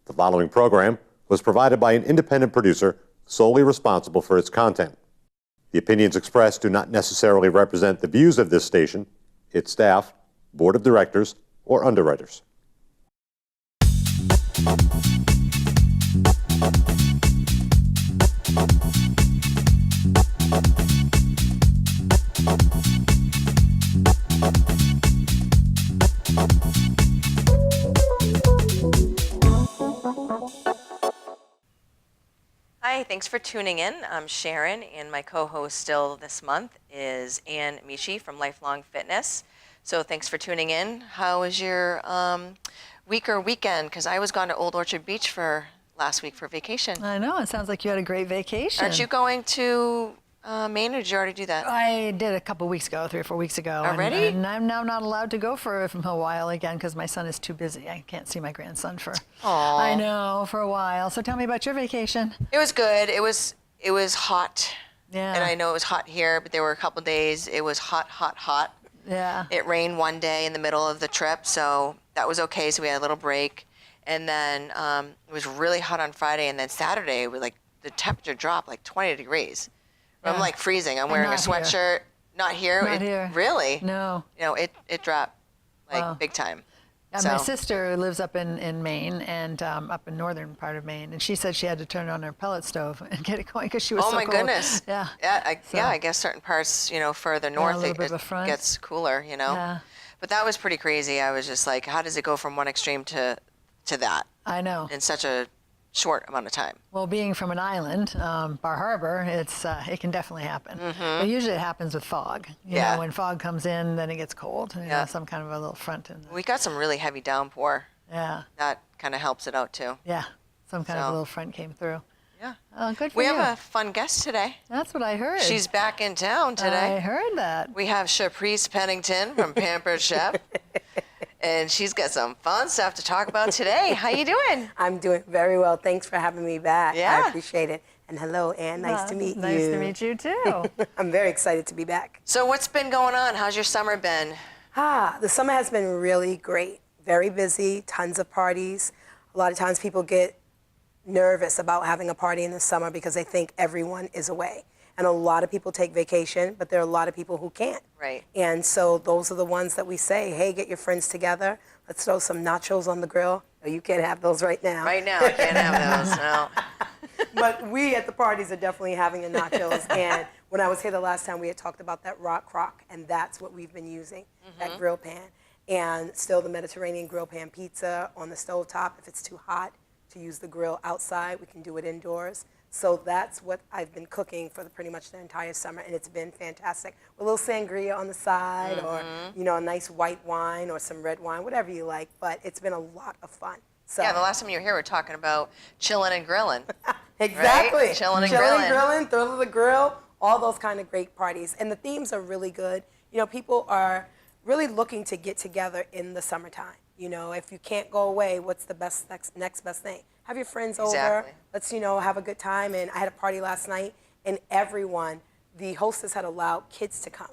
The following program was provided by an independent producer solely responsible for its content. The opinions expressed do not necessarily represent the views of this station, its staff, board of directors, or underwriters. Hi, thanks for tuning in. I'm Sharon, and my co-host still this month is Anne Micci from Lifelong Fitness. So thanks for tuning in. How was your week or weekend? Because I was gone to Old Orchard Beach for last week for vacation. I know, it sounds like you had a great vacation. Aren't you going to Maine, or did you already do that? I did a couple weeks ago, 3 or 4 weeks ago. Already? And I'm now not allowed to go for a while again because my son is too busy. I can't see my grandson for, Aww. I know, for a while. So tell me about your vacation. It was good. It was hot. Yeah. And I know it was hot here, but there were a couple days it was hot, hot, hot. Yeah. It rained one day in the middle of the trip, so that was okay. So we had a little break. And then it was really hot on Friday, and then Saturday, it was like the temperature dropped like 20 degrees. Yeah. I'm like freezing. I'm wearing a sweatshirt. Here. Not here. Not here. Really? No. You know, it dropped like Wow. big time. Yeah, So- my sister lives up in Maine and up in northern part of Maine, and she said she had to turn on her pellet stove and get it going because she was Oh so my cold. goodness. Yeah. Yeah, I guess certain parts, further north, a little bit it of a front. gets cooler, Yeah. But that was pretty crazy. I was just like, how does it go from one extreme to that I know. in such a short amount of time? Well, being from an island, Bar Harbor, it can definitely happen. But usually it happens with fog. You Yeah. know, when fog comes in, then it gets cold. You Yeah. know, some kind of a little front. We got some really heavy downpour. Yeah. That kind of helps it out too. Yeah. Some kind of So- a little front came through. Yeah. Oh, good for We you. have a fun guest today. That's what I heard. She's back in town I today. heard that. We have Chapreese Pennington from Pampered Chef. And she's got some fun stuff to talk about today. How you doing? I'm doing very well. Thanks for having me back. Yeah. I appreciate it. And hello, Anne. Nice to meet you. Nice to meet you too. I'm very excited to be back. So what's been going on? How's your summer been? The summer has been really great. Very busy, tons of parties. A lot of times people get nervous about having a party in the summer because they think everyone is away. And a lot of people take vacation, but there are a lot of people who can't. Right. And so those are the ones that we say, hey, get your friends together. Let's throw some nachos on the grill. No, you can't have those right now. Right now, I can't have those, no. But we at the parties are definitely having the nachos. And when I was here the last time, we had talked about that rock crock, and that's what we've been using, that grill pan. And still the Mediterranean grill pan pizza on the stovetop. If it's too hot to use the grill outside, we can do it indoors. So that's what I've been cooking for pretty much the entire summer, and it's been fantastic. With a little sangria on the side, or a nice white wine or some red wine, whatever you like. But it's been a lot of fun. So Yeah, the last time you were here, we were talking about chilling and grilling. exactly, Right? Chilling and grilling, thrill of the grill, all those kind of great parties, and the themes are really good. People are really looking to get together in the summertime. If you can't go away, what's the next best thing? Have your friends over. Exactly. Let's, have a good time. And I had a party last night, and everyone, the hostess had allowed kids to come.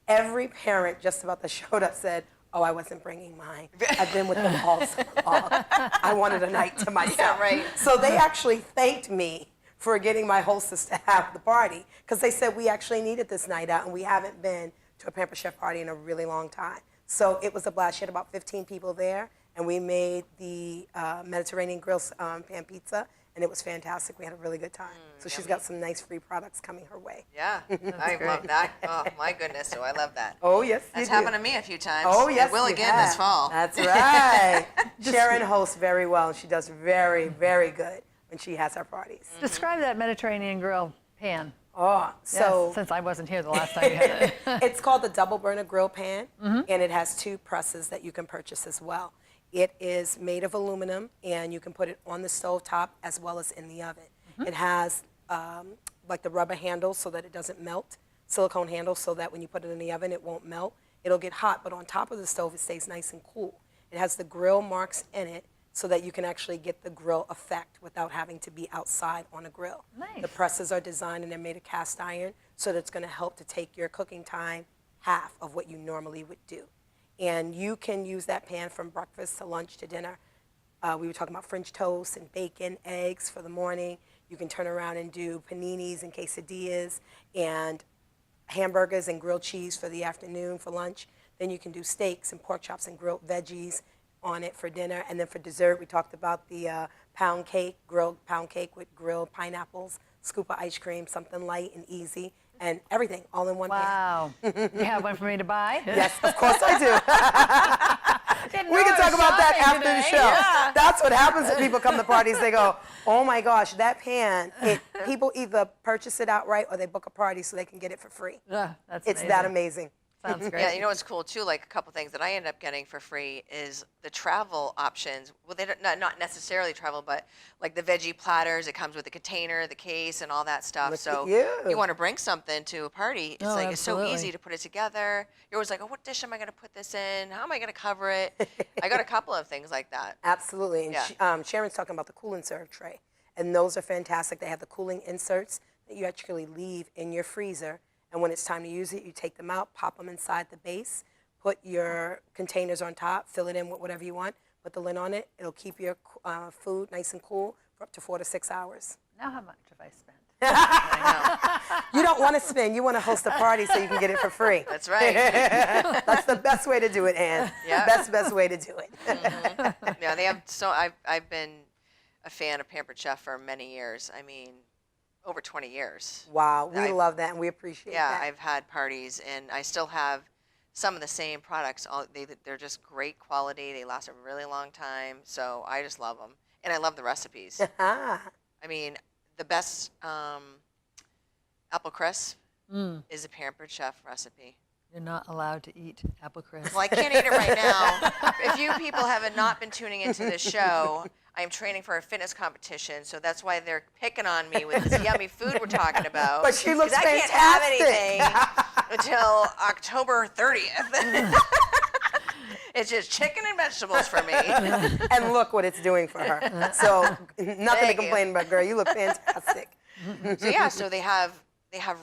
Every parent just about that showed up said, oh, I wasn't bringing mine. I've been with them all summer long. I wanted a night to myself. Yeah, right. So they actually thanked me for getting my hostess to have the party, because they said we actually needed this night out, and we haven't been to a Pampered Chef party in a really long time. So it was a blast. She had about 15 people there, and we made the Mediterranean grill pan pizza, and it was fantastic. We had a really good time. So she's got some nice free products coming her way. Yeah, I love that. Oh, my goodness, do I love that. Oh, yes, That's you do. happened to me a few times. Oh, yes, It will you again have. this fall. That's right. Sharon hosts very well, and she does very, very good when she has her parties. Describe that Mediterranean grill pan. Oh, so Yes, since I wasn't here the last time you had it. it's called the double burner grill pan, and it has 2 presses that you can purchase as well. It is made of aluminum, and you can put it on the stove top as well as in the oven. It has like the rubber handle so that it doesn't melt, silicone handle so that when you put it in the oven, it won't melt. It'll get hot, but on top of the stove, it stays nice and cool. It has the grill marks in it so that you can actually get the grill effect without having to be outside on a grill. Nice. The presses are designed and they're made of cast iron, so that's going to help to take your cooking time half of what you normally would do. And you can use that pan from breakfast to lunch to dinner We were talking about French toast and bacon, eggs for the morning. You can turn around and do paninis and quesadillas and hamburgers and grilled cheese for the afternoon for lunch. Then you can do steaks and pork chops and grilled veggies on it for dinner. And then for dessert, we talked about the pound cake, grilled pound cake with grilled pineapples, scoop of ice cream, something light and easy, and everything all in one pan. Wow. You have one for me to buy? Yes, of course I do. Didn't We know can I talk was about that shopping after the today. show. Yeah. That's what happens when people come to parties. They go, oh my gosh, that pan, people either purchase it outright or they book a party so they can get it for free. Ugh, that's It's that amazing. Sounds great. Yeah, you know what's cool too? Like a couple things that I end up getting for free is the travel options. Well, they don't not necessarily travel, but like the veggie platters. It comes with the container, the case, and all that stuff. Look So at you. you want to bring something to a party. It's Oh, like it's so absolutely. easy to put it together. You're always like, oh, what dish am I going to put this in? How am I going to cover it? I got a couple of things like that. Absolutely. And Yeah. Sharon's talking about the cool and serve tray. And those are fantastic. They have the cooling inserts that you actually leave in your freezer. And when it's time to use it, you take them out, pop them inside the base, put your containers on top, fill it in with whatever you want, put the lid on it. It'll keep your food nice and cool for up to 4 to 6 hours. Now how much have I spent? You don't want to spend. You want to host a party so you can get it for free. That's right. That's the best way to do it, Anne. Yeah. Best way to do it. Yeah, they have. So I've been a fan of Pampered Chef for many years. I mean, over 20 years. Wow, we love that and we appreciate Yeah, that. I've had parties, and I still have some of the same products. They're just great quality. They last a really long time, so I just love them. And I love the recipes. I mean, the best apple crisp is a Pampered Chef recipe. You're not allowed to eat apple crisp. Well, I can't eat it right now. If you people have not been tuning into the show, I am training for a fitness competition, so that's why they're picking on me with this yummy food we're talking about. But she looks 'Cause I can't have anything until October 30th. It's just chicken and vegetables for me. And look what it's doing for her. So nothing to Thank you. complain about, girl. You look fantastic. So yeah, so they have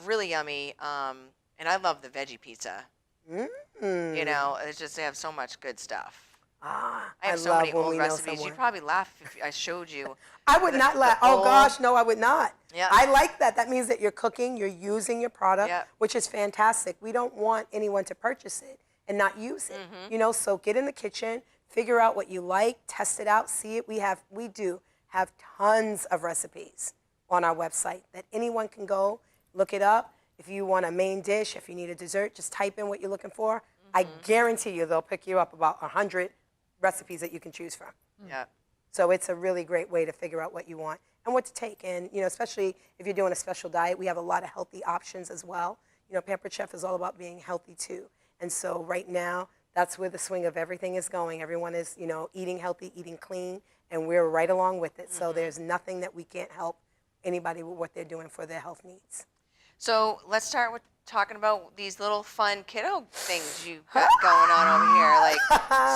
really yummy, and I love the veggie pizza. You know, it's just they have so much good stuff. I have so love many when old we know recipes. someone. You'd probably laugh if I showed you. I would not laugh. Oh old- gosh, no, I would not. Yeah. I like that. That means that you're cooking, you're using your product, Yep. which is fantastic. We don't want anyone to purchase it and not use it. You know, so get in the kitchen, figure out what you like, test it out, see it. We do have tons of recipes on our website that anyone can go look it up. If you want a main dish, if you need a dessert, just type in what you're looking for. I guarantee you they'll pick you up about 100 recipes that you can choose from. Yeah. So it's a really great way to figure out what you want and what to take. And, you know, especially if you're doing a special diet, we have a lot of healthy options as well. You know, Pampered Chef is all about being healthy too. And so right now, that's where the swing of everything is going. Everyone is, you know, eating healthy, eating clean, and we're right along with it. So there's nothing that we can't help anybody with what they're doing for their health needs. So let's start with talking about these little fun kiddo things you got going on over here. Like,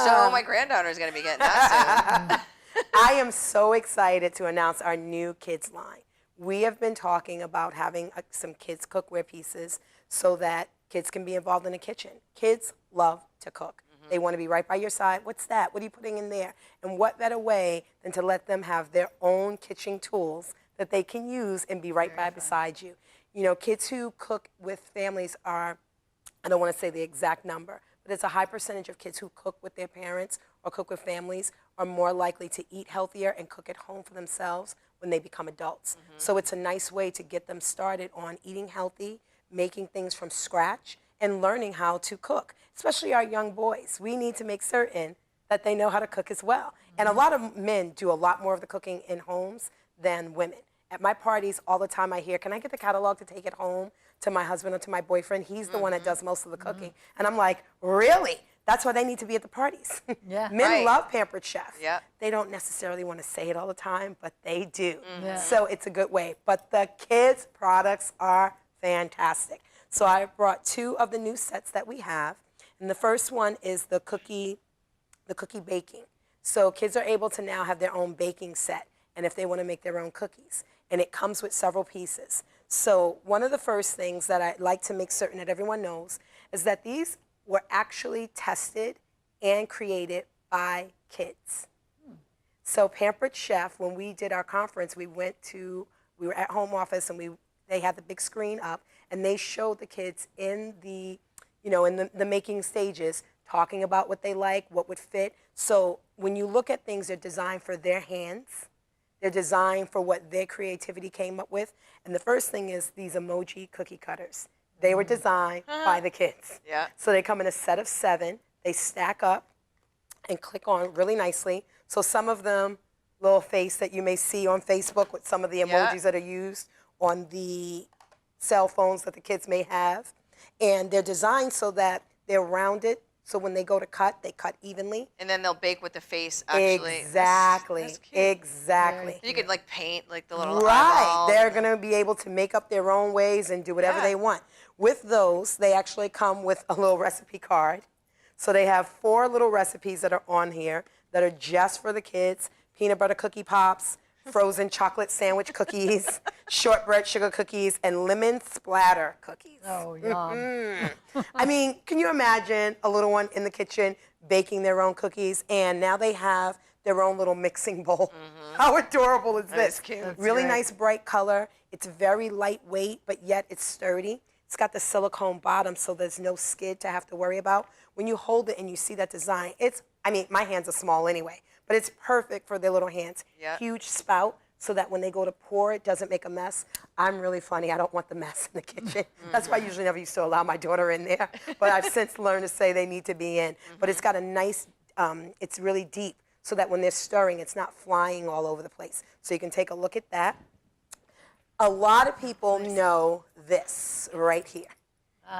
so my granddaughter is going to be getting that soon. I am so excited to announce our new kids line. We have been talking about having some kids cookware pieces so that kids can be involved in the kitchen. Kids love to cook. They want to be right by your side. What's that? What are you putting in there? And what better way than to let them have their own kitchen tools that they can use and be right by beside you. You know, kids who cook with families are, I don't want to say the exact number, but it's a high percentage of kids who cook with their parents or cook with families are more likely to eat healthier and cook at home for themselves when they become adults. So it's a nice way to get them started on eating healthy, making things from scratch, and learning how to cook, especially our young boys. We need to make certain that they know how to cook as well. And a lot of men do a lot more of the cooking in homes than women. At my parties, all the time I hear, can I get the catalog to take it home to my husband or to my boyfriend? He's the one that does most of the cooking. And I'm like, really? That's why they need to be at the parties. Yeah. Men Right. love Pampered Chef. Yeah. They don't necessarily want to say it all the time, but they do. Yeah. So it's a good way. But the kids' products are fantastic. So I brought 2 of the new sets that we have. And the first one is the cookie baking. So kids are able to now have their own baking set, and if they want to make their own cookies. And it comes with several pieces. So one of the first things that I like to make certain that everyone knows is that these were actually tested and created by kids. So Pampered Chef, when we did our conference, we were at home office and they had the big screen up and they showed the kids in the making stages, talking about what they like, what would fit. So when you look at things, they're designed for their hands. They're designed for what their creativity came up with. And the first thing is these emoji cookie cutters. They were designed by the kids. Yeah. So they come in a set of 7. They stack up and click on really nicely. So some of them, little face that you may see on Facebook with some of the emojis that are used on the cell phones that the kids may have. And they're designed so that they're rounded. So when they go to cut, they cut evenly. And then they'll bake with the face, actually. Exactly. That's cute. Exactly. You could like paint like the little Right. eyeball. They're going to be able to make up their own ways and do whatever they want. With those, they actually come with a little recipe card. So they have 4 little recipes that are on here that are just for the kids. Peanut butter cookie pops, frozen chocolate sandwich cookies, shortbread sugar cookies, and lemon splatter cookies. Oh, yum. I mean, can you imagine a little one in the kitchen baking their own cookies, and now they have their own little mixing bowl? How adorable is this? is cute. That's Really great. nice bright color. It's very lightweight, but yet it's sturdy. It's got the silicone bottom, so there's no skid to have to worry about. When you hold it and you see that design, my hands are small anyway, but it's perfect for their little hands. Yeah. Huge spout, so that when they go to pour, it doesn't make a mess. I'm really funny. I don't want the mess in the kitchen. That's why I usually never used to allow my daughter in there. But I've since learned to say they need to be in. But it's got a nice, it's really deep, so that when they're stirring, it's not flying all over the place. So you can take a look at that. A lot of people know this right here.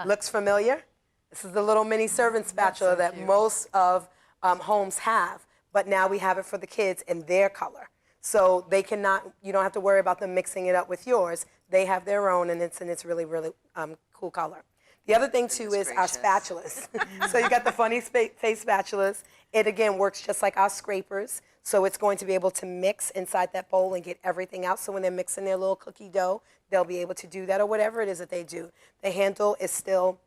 Looks familiar? This is the little mini serving spatula that most of homes have. But now we have it for the kids in their color. So you don't have to worry about them mixing it up with yours. They have their own, and it's really, really cool color. The other thing, too, is our spatulas. So you got the funny face spatulas. It, again, works just like our scrapers. So it's going to be able to mix inside that bowl and get everything out. So when they're mixing their little cookie dough, they'll be able to do that, or whatever it is that they do. The handle is still,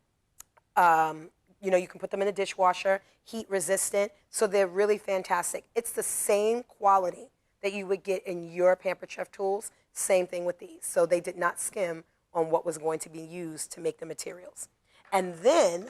you can put them in a dishwasher, heat resistant. So they're really fantastic. It's the same quality that you would get in your Pampered Chef tools. Same thing with these. So they did not skim on what was going to be used to make the materials. And then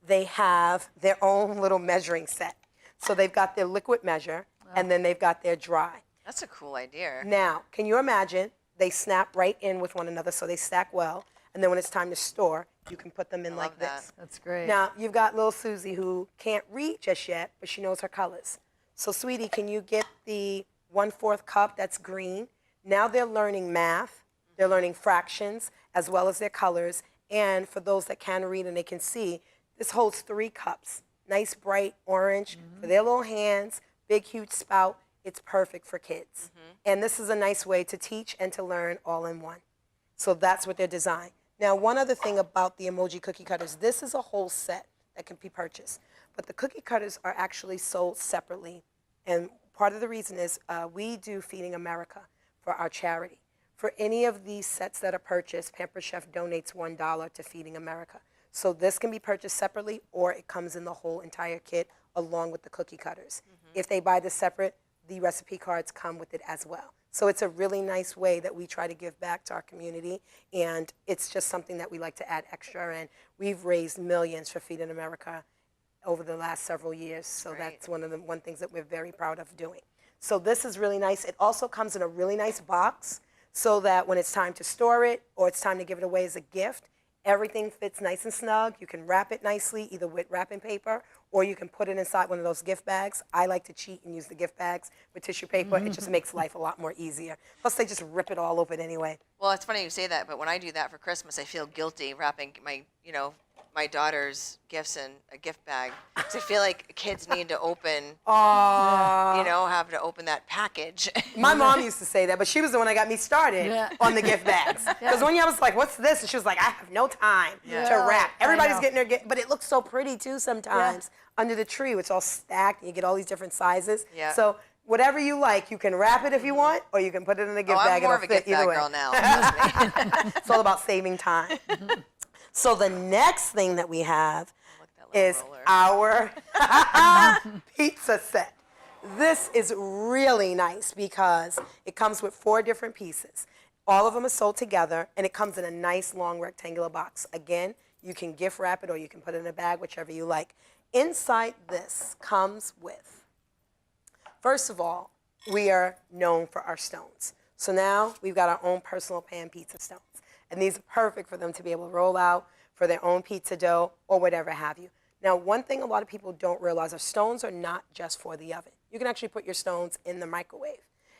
they have their own little measuring set. So they've got their liquid measure, and then they've got their dry. That's a cool idea. Now, can you imagine? They snap right in with one another, so they stack well. And then when it's time to store, you can put them in like love that. this. That's great. Now, you've got little Susie who can't read just yet, but she knows her colors. So, sweetie, can you get the 1/4 cup that's green? Now they're learning math. They're learning fractions as well as their colors. And for those that can read and they can see, this holds 3 cups. Nice bright orange for their little hands, big huge spout. It's perfect for kids. And this is a nice way to teach and to learn all in one. So that's what they're designed. Now, one other thing about the emoji cookie cutters, this is a whole set that can be purchased. But the cookie cutters are actually sold separately. And part of the reason is we do Feeding America for our charity. For any of these sets that are purchased, Pampered Chef donates $1 to Feeding America. So this can be purchased separately, or it comes in the whole entire kit along with the cookie cutters. If they buy this separate, the recipe cards come with it as well. So it's a really nice way that we try to give back to our community, and it's just something that we like to add extra. And we've raised millions for Feeding America over the last several years. So that's one of the things that we're very proud of doing. So this is really nice. It also comes in a really nice box, so that when it's time to store it or it's time to give it away as a gift, everything fits nice and snug. You can wrap it nicely, either with wrapping paper, or you can put it inside one of those gift bags. I like to cheat and use the gift bags with tissue paper. It just makes life a lot more easier. Plus, they just rip it all open anyway. Well, it's funny you say that, but when I do that for Christmas, I feel guilty wrapping my daughter's gifts in a gift bag. So I feel like kids need to open, have to open that package. My mom used to say that, but she was the one that got me started on the gift bags. Because one year I was like, what's this? And she was like, I have no time to wrap. Everybody's getting their gift, but it looks so pretty too sometimes under the tree. It's all stacked and you get all these different sizes. Yeah. So whatever you like, you can wrap it if you want, or you can put it in a gift bag. I'm more of a gift bag girl now. Trust me. It's all about saving time. So the next thing that we have is our pizza set. This is really nice because it comes with 4 different pieces. All of them are sold together, and it comes in a nice long rectangular box. Again, you can gift wrap it or you can put it in a bag, whichever you like. Inside this comes with, first of all, we are known for our stones. So now we've got our own personal pan pizza stones. And these are perfect for them to be able to roll out for their own pizza dough or whatever have you. Now, one thing a lot of people don't realize are stones are not just for the oven. You can actually put your stones in the microwave.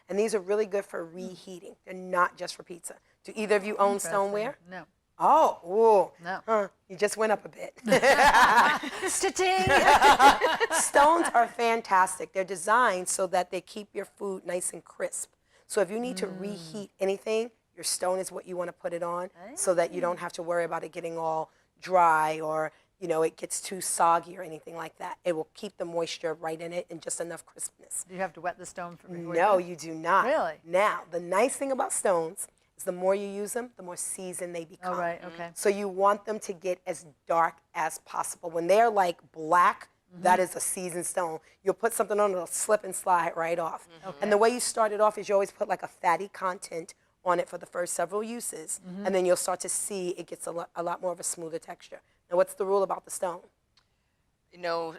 And these are really good for reheating. They're not just for pizza. Do either of you own stoneware? No. Oh, ooh. No. Huh, you just went up a bit. Stitching. Stones are fantastic. They're designed so that they keep your food nice and crisp. So if you need to reheat anything, your stone is what you want to put it on so that you don't have to worry about it getting all dry or it gets too soggy or anything like that. It will keep the moisture right in it and just enough crispness. Do you have to wet the stone before No, you you do not. Really? Now, the nice thing about stones is the more you use them, the more seasoned they become. Oh, right, okay. So you want them to get as dark as possible. When they're like black, that is a seasoned stone. You'll put something on, it'll slip and slide right off. Okay. And the way you start it off is you always put like a fatty content on it for the first several uses, and then you'll start to see it gets a lot more of a smoother texture. Now, what's the rule about the stone? No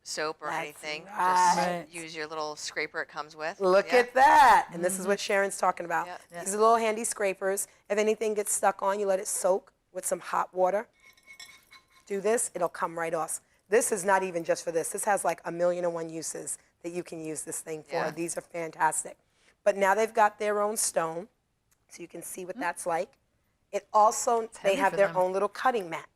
soap or That's anything. right. Just use your little scraper it comes with. Look Yeah. at that. And this is what Sharon's talking about. Yeah. These are little handy scrapers. If anything gets stuck on, you let it soak with some hot water. Do this, it'll come right off. This is not even just for this. This has like 1,000,001 uses that you can use this thing for. Yeah. These are fantastic. But now they've got their own stone, so you can see what that's like. It also, they heavy have for their them. own little cutting mat.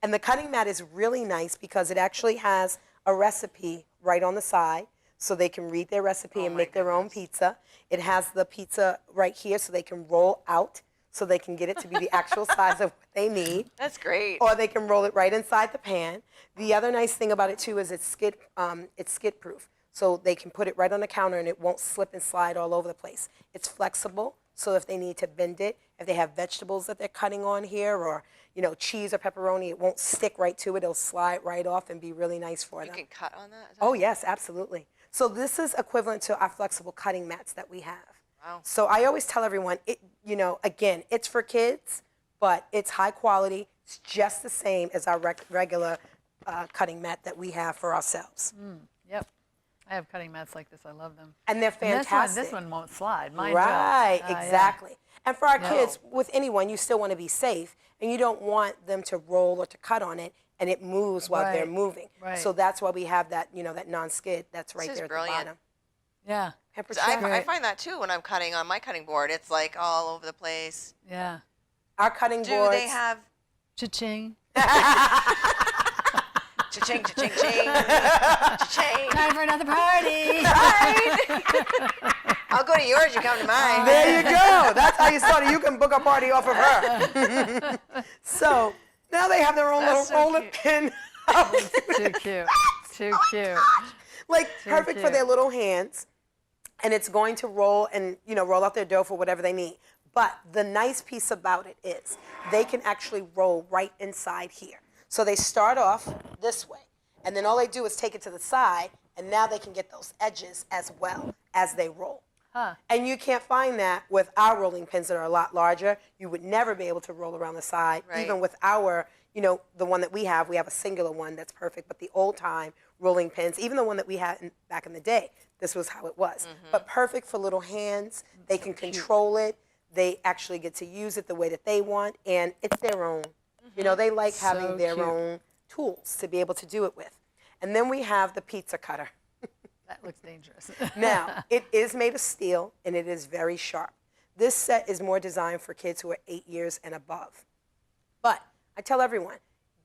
And the cutting mat is really nice because it actually has a recipe right on the side so they can read their recipe and my make their own pizza. It has the pizza right here so they can roll out so they can get it to be the actual size of what they need. That's great. Or they can roll it right inside the pan. The other nice thing about it too is it's skid proof. So they can put it right on the counter and it won't slip and slide all over the place. It's flexible, so if they need to bend it, if they have vegetables that they're cutting on here or cheese or pepperoni, it won't stick right to it. It'll slide right off and be really nice for You them. can cut on that? Is that- Oh yes, absolutely. So this is equivalent to our flexible cutting mats that we have. Wow. So I always tell everyone, again, it's for kids, but it's high quality. It's just the same as our regular cutting mat that we have for ourselves. Yep. I have cutting mats like this. I love them. And they're And fantastic. this one won't slide. Mine Right, will. Yeah. exactly. And for our kids, with anyone, you still want to be safe, and you don't want them to roll or to cut on it, and it moves while they're Right, moving. right. So that's why we have that, that non-skid that's right is there at brilliant. the bottom. Yeah. Pampered I, Chef. I find that too when I'm cutting on my cutting board. It's like all over the place. Yeah. Our cutting Do boards. they have Cha-ching. cha-ching, cha-ching, ching, cha-ching? Time for another party. I'll go to yours, you come to mine. There you go. That's how you started. You can book a party off of her. So now they have their own That's little so roller cute. pin. Too cute. Too cute. Like perfect for cute. their little hands. And it's going to roll and, roll out their dough for whatever they need. But the nice piece about it is they can actually roll right inside here. So they start off this way. And then all they do is take it to the side. And now they can get those edges as well as they roll. Huh. And you can't find that with our rolling pins that are a lot larger. You would never be able to roll around the side. Right. Even with our, the one that we have a singular one that's perfect. But the old time rolling pins, even the one that we had back in the day, this was how it was. But perfect for little hands. They can control it. They actually get to use it the way that they want. And it's their own. They like having So their cute. own tools to be able to do it with. And then we have the pizza cutter. That looks dangerous. Now, it is made of steel, and it is very sharp. This set is more designed for kids who are 8 years and above. But I tell everyone,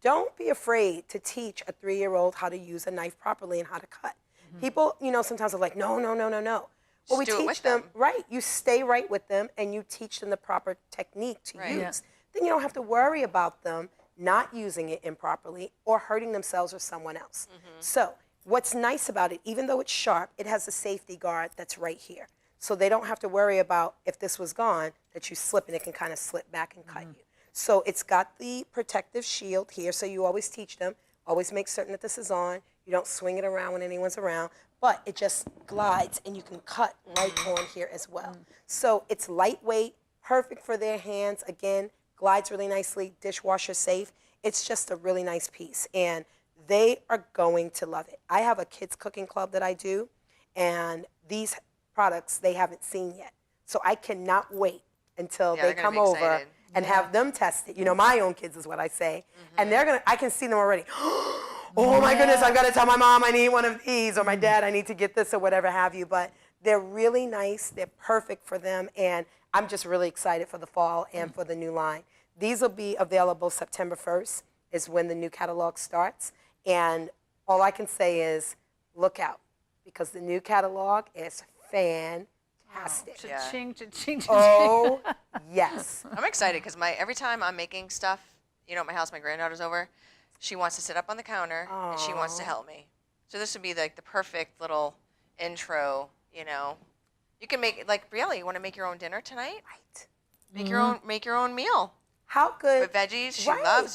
don't be afraid to teach a 3-year-old how to use a knife properly and how to cut. People, sometimes are like, no. Well, we do it teach with them, them. right, you stay right with them, and you teach them the proper technique to Right. use. Yeah. Then you don't have to worry about them not using it improperly or hurting themselves or someone else. So what's nice about it, even though it's sharp, it has a safety guard that's right here. So they don't have to worry about if this was gone, that you slip and it can kind of slip back and cut you. So it's got the protective shield here, so you always teach them, always make certain that this is on. You don't swing it around when anyone's around. but it just glides and you can cut right on here as well. So it's lightweight, perfect for their hands. Again, glides really nicely, dishwasher safe. It's just a really nice piece, and they are going to love it. I have a kids cooking club that I do, and these products they haven't seen yet. So I cannot wait until they come over and have them test it. You know, my own kids is what I say. And I can see them already. Oh my goodness, I've got to tell my mom I need one of these, or my dad, I need to get this, or whatever have you. But they're really nice. They're perfect for them. And I'm just really excited for the fall and for the new line. These will be available September 1st is when the new catalog starts. And all I can say is look out, because the new catalog is fantastic. Cha-ching, cha-ching, cha-ching. Oh, yes. I'm excited because every time I'm making stuff, you know, at my house, my granddaughter's over, she wants to sit up on the counter and she wants to help me. So this would be like the perfect little intro, you know. You can make, like, Brielle, you want to make your own dinner tonight? Right. Make your own meal. How good. With veggies,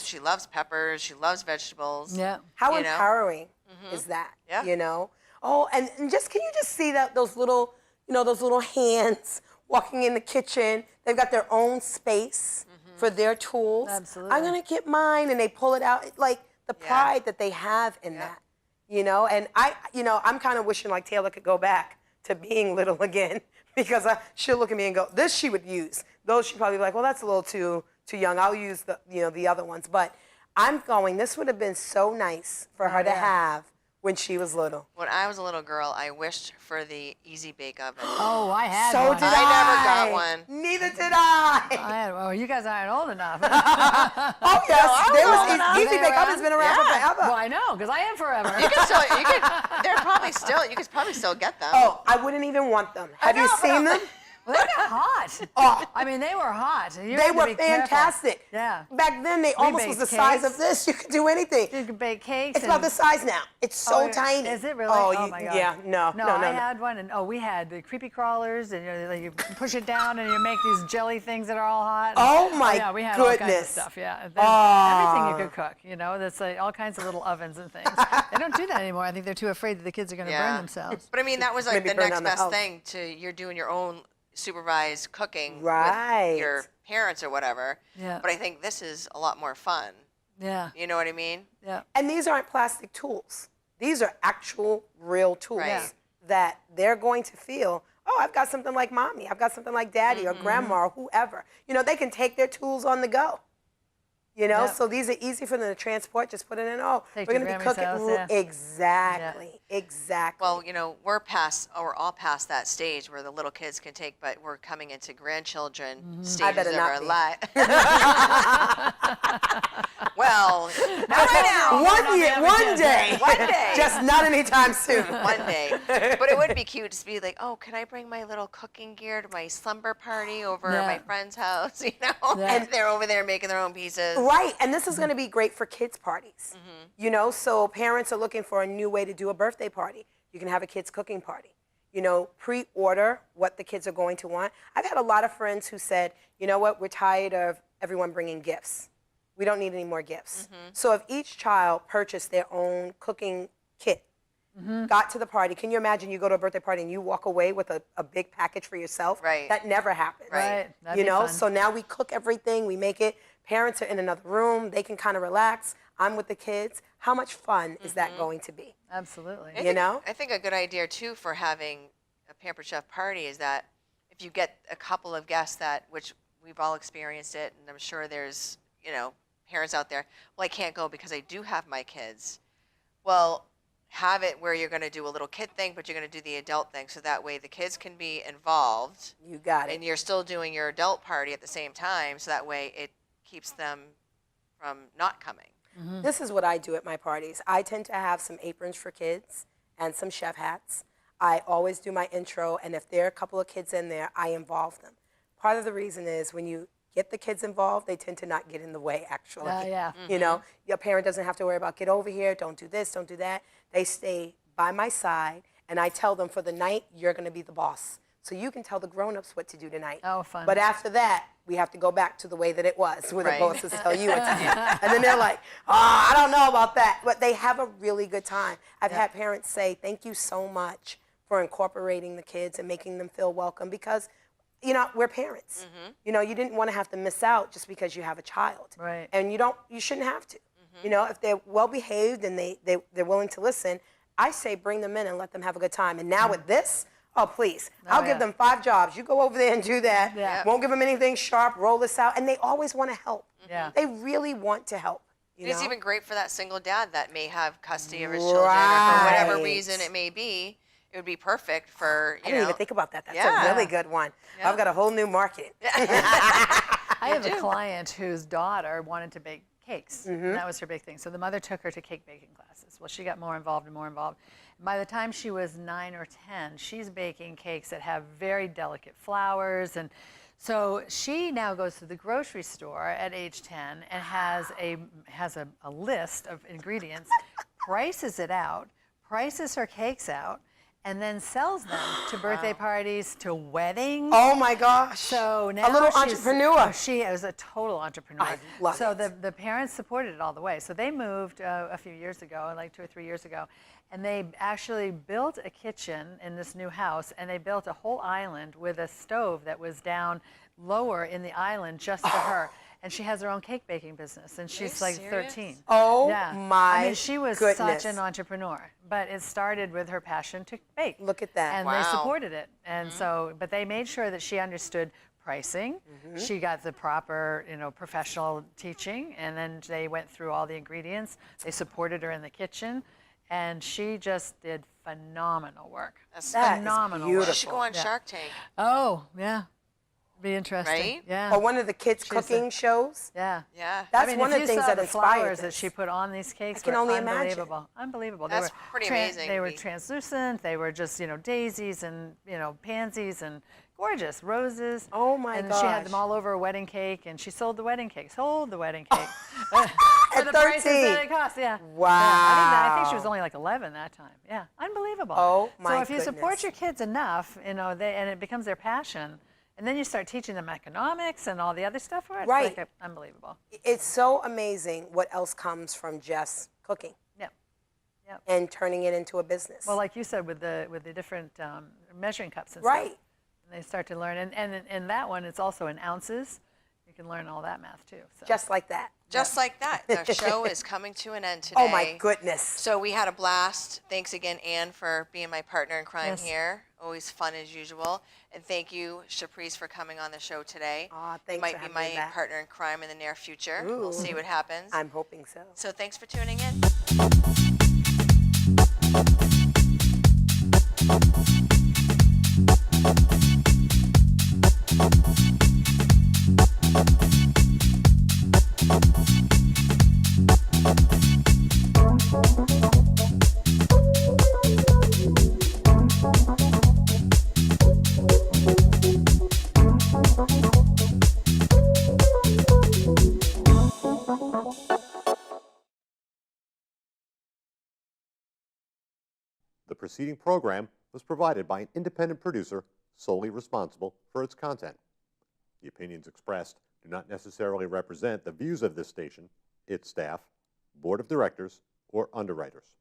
she loves peppers, she loves vegetables. Yeah. How you know? empowering is that? Yeah. You know? Oh, and just can you just see that those little, you know, those little hands walking in the kitchen. They've got their own space for their tools. Absolutely. I'm gonna get mine, and they pull it out. Like the pride that they have in that, you know. And I'm kind of wishing like Taylor could go back to being little again, because she'll look at me and go, "This she would use." Those she'd probably be like, "Well, that's a little too young. I'll use the other ones." But this would have been so nice for her to have when she was little. When I was a little girl, I wished for the Easy Bake Oven. Oh, I had So one. did I never got one. Neither did I. I had, oh, you guys aren't old enough. Oh yes, there was Easy Bake Oven's been around for forever. Well, I know, because I am forever. You could probably still get them. Oh, I wouldn't even want them. Have you seen them? Well, they got hot. Oh. I mean, they were hot. You They had to were be careful. fantastic. Yeah. Back then, they almost was baked the size cakes. of this. You could do anything. You could bake cakes. It's about the size now. It's so tiny. Is it really? Oh, my God. Yeah, no. I had one, and we had the creepy crawlers, and you push it down, and you make these jelly things that are all hot. Oh, my yeah, we had all kinds of goodness. stuff. Yeah, and then everything you could cook. You know, that's all kinds of little ovens and things. They don't do that anymore. I think they're too afraid that the kids are going to burn themselves. But I mean, that was like Maybe the burn next down the best house. thing to you're doing your own supervised cooking Right. with your parents or whatever. Yeah. But I think this is a lot more fun. Yeah. You know what I mean? Yeah. And these aren't plastic tools. These are actual, real tools Right. that they're going to feel, oh, I've got something like mommy. I've got something like daddy or grandma or whoever. You know, they can take their tools on the go. You know, so these are easy for them to transport. Just put it in. Oh, Take we're to going to be grandma's cooking. house, yeah. Exactly. Exactly. Well, you know, we're all past that stage where the little kids can take, but we're coming into grandchildren stages better of not our be. life. Well, not right now. One day. One day. Just not anytime soon. One day. But it would be cute to be like, oh, can I bring my little cooking gear to my slumber party over at my friend's house? You know, and they're over there making their own pieces. Right, and this is going to be great for kids' parties. You know, so parents are looking for a new way to do a birthday party. You can have a kids' cooking party. You know, pre-order what the kids are going to want. I've had a lot of friends who said, you know what, we're tired of everyone bringing gifts. We don't need any more gifts. So if each child purchased their own cooking kit, got to the party, can you imagine you go to a birthday party and you walk away with a big package for yourself? Right. That never happens. Right. That'd You be know, fun. so now we cook everything, we make it. Parents are in another room, they can kind of relax. I'm with the kids. How much fun is that going to be? Absolutely. I think a good idea too for having a Pampered Chef party is that if you get a couple of guests which we've all experienced it, and I'm sure there's, you know, parents out there, well, I can't go because I do have my kids. Well, have it where you're going to do a little kid thing, but you're going to do the adult thing, so that way the kids can be involved. You got it. And you're still doing your adult party at the same time, so that way it keeps them from not coming. This is what I do at my parties. I tend to have some aprons for kids and some chef hats. I always do my intro, and if there are a couple of kids in there, I involve them. Part of the reason is when you get the kids involved, they tend to not get in the way, actually. Yeah. You know, your parent doesn't have to worry about, get over here, don't do this, don't do that. They stay by my side, and I tell them for the night, you're going to be the boss. so you can tell the grown-ups what to do tonight. Oh, fun. But after that, we have to go back to the way that it was, where Right. the bosses tell you what to do. And then they're like, I don't know about that. But they have a really good time. I've had parents say, thank you so much for incorporating the kids and making them feel welcome, because we're parents. You didn't want to have to miss out just because you have a child. Right. And you shouldn't have to. If they're well behaved and they're willing to listen, I say bring them in and let them have a good time. And now with this, oh please, I'll give them 5 jobs. You go over there and do that. Yeah. Won't give them anything sharp, roll this out. And they always want to help. Yeah. They really want to help. It's even great for that single dad that may have custody of his children, or for whatever Right. reason it may be. It would be perfect for, I didn't even think about that. That's Yeah. a really good one. Yeah. I've got a whole new market. I have a client whose daughter wanted to bake cakes. And that was her big thing. So the mother took her to cake baking classes. Well, she got more involved and more involved. By the time she was 9 or 10, she's baking cakes that have very delicate flours. And so she now goes to the grocery store at age 10 and has a list of ingredients, prices it out, prices her cakes out, and then sells them to birthday parties, to weddings. Oh my gosh. So now a little she's- entrepreneur. oh, she is a total entrepreneur. I love so it. the parents supported it all the way. So they moved a few years ago, like 2 or 3 years ago, and they actually built a kitchen in this new house, and they built a whole island with a stove that was down lower in the island just for her. And she has her own cake baking business, and she's like serious? 13. Oh Yeah. my I mean, she was goodness. such an entrepreneur, but it started with her passion to bake. Look at that. And Wow. they supported it. And so, but they made sure that she understood pricing. She got the proper, professional teaching, and then they went through all the ingredients. They supported her in the kitchen, and she just did phenomenal work. That is phenomenal work. You should go on Yeah. Shark Tank. Oh, yeah. Be interesting. Right? Yeah. Or one of the kids' cooking shows. Yeah. Yeah. That's I mean, one if of the you things saw that the inspired flowers that this. she put on these cakes can were only imagine. unbelievable. Unbelievable. That's they were pretty amazing They to were be- translucent. They were just, daisies and, pansies and gorgeous roses. Oh, my And she had gosh. them all over a wedding cake, and she sold the wedding cake. Sold the wedding cake. At For the prices 13. that it cost, yeah. Wow. Yeah, I think she was only like 11 that time. Yeah, unbelievable. Oh, my So if you support goodness. your kids enough, and it becomes their passion, and then you start teaching them economics and all the other stuff, it's Right. like unbelievable. It's so amazing what else comes from just cooking Yeah. Yep. and turning it into a business. Well, like you said, with the different measuring cups and Right. stuff, and they start to learn. And in that one, it's also in ounces. You can learn all that math too. So. just like that. Just like that. The show is coming to an end today. Oh my goodness. So we had a blast. Thanks again, Anne, for being my partner in crime Yes. here. Always fun as usual. And thank you, Chapreese, for coming on the show today. Aw, You thanks might for be having my me back. partner in crime in the near future. Ooh. We'll see what happens. I'm hoping so. So thanks for tuning in. The preceding program was provided by an independent producer solely responsible for its content. The opinions expressed do not necessarily represent the views of this station, its staff, board of directors, or underwriters.